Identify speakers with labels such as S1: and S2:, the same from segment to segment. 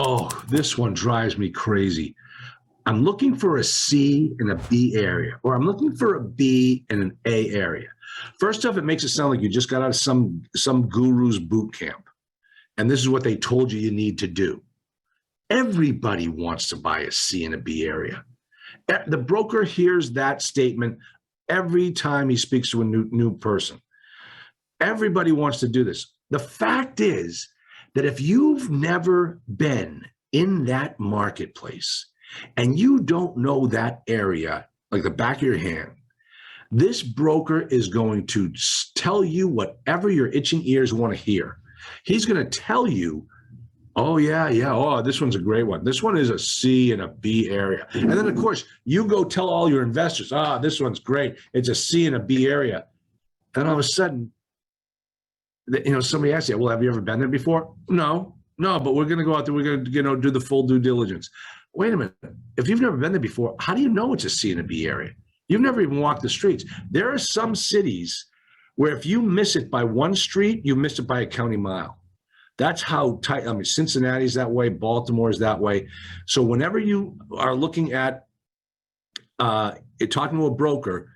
S1: Oh, this one drives me crazy. I'm looking for a C in a B area, or I'm looking for a B in an A area. First off, it makes it sound like you just got out of some guru's boot camp, and this is what they told you need to do. Everybody wants to buy a C in a B area. The broker hears that statement every time he speaks to a new person. Everybody wants to do this. The fact is that if you've never been in that marketplace and you don't know that area like the back of your hand, this broker is going to tell you whatever your itching ears want to hear. He's going to tell you, oh, yeah. Oh, this one's a great one. This one is a C in a B area. And then, of course, you go tell all your investors, this one's great. It's a C in a B area. And all of a sudden, somebody asks you, well, have you ever been there before? No, but we're going to go out there. We're going to, do the full due diligence. Wait a minute. If you've never been there before, how do you know it's a C in a B area? You've never even walked the streets. There are some cities where if you miss it by one street, you miss it by a county mile. That's how tight. I mean, Cincinnati's that way. Baltimore is that way. So whenever you are looking at talking to a broker,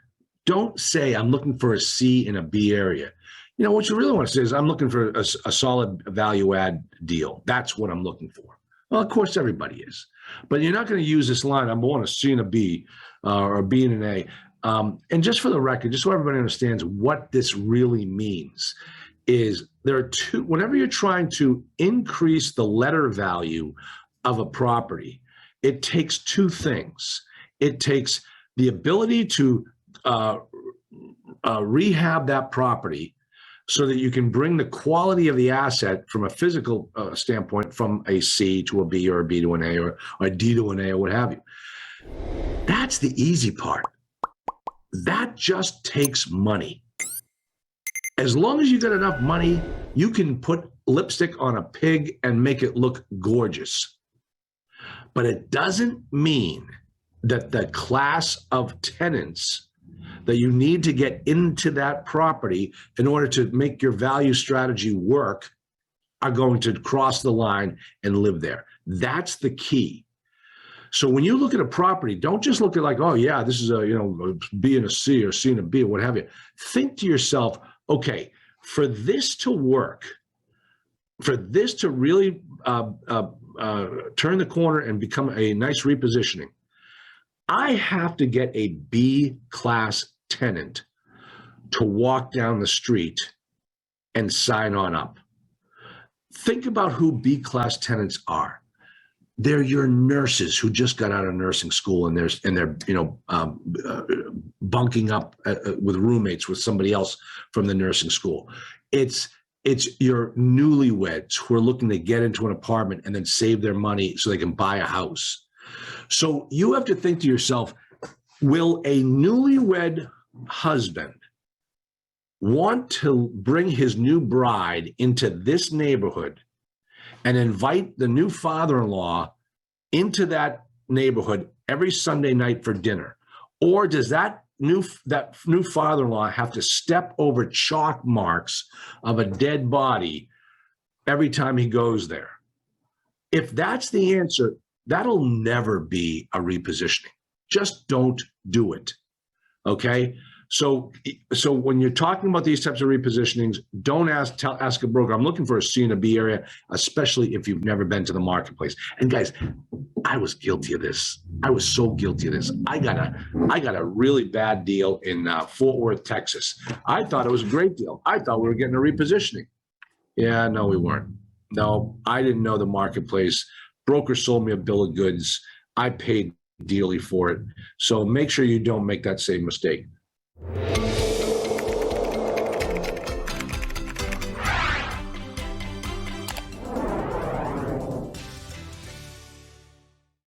S1: don't say I'm looking for a C in a B area. What you really want to say is I'm looking for a solid value add deal. That's what I'm looking for. Well, of course, everybody is. But you're not going to use this line, I want a C and a B or a B and an A. And just for the record, just so everybody understands what this really means, is there are two, whenever you're trying to increase the letter value of a property, it takes two things. It takes the ability to rehab that property so that you can bring the quality of the asset from a physical standpoint from a C to a B or a B to an A or a D to an A or what have you. That's the easy part. That just takes money. As long as you got enough money, you can put lipstick on a pig and make it look gorgeous. But it doesn't mean that the class of tenants that you need to get into that property in order to make your value strategy work are going to cross the line and live there. That's the key. So when you look at a property, don't just look at like, oh yeah, this is a B and a C or C and a B or what have you. Think to yourself, okay, for this to work, for this to really turn the corner and become a nice repositioning, I have to get a B class tenant to walk down the street and sign on up. Think about who B class tenants are. They're your nurses who just got out of nursing school and they're bunking up with roommates with somebody else from the nursing school. It's your newlyweds who are looking to get into an apartment and then save their money so they can buy a house. So you have to think to yourself, will a newlywed husband want to bring his new bride into this neighborhood and invite the new father-in-law into that neighborhood every Sunday night for dinner? Or does that new father-in-law have to step over chalk marks of a dead body every time he goes there? If that's the answer, that'll never be a repositioning. Just don't do it, okay? So when you're talking about these types of repositionings, don't ask a broker, I'm looking for a C and a B area, especially if you've never been to the marketplace. And guys, I was guilty of this. I was so guilty of this. I got a really bad deal in Fort Worth, Texas. I thought it was a great deal. I thought we were getting a repositioning. Yeah, no, we weren't. No, I didn't know the marketplace. Broker sold me a bill of goods. I paid dearly for it. So make sure you don't make that same mistake.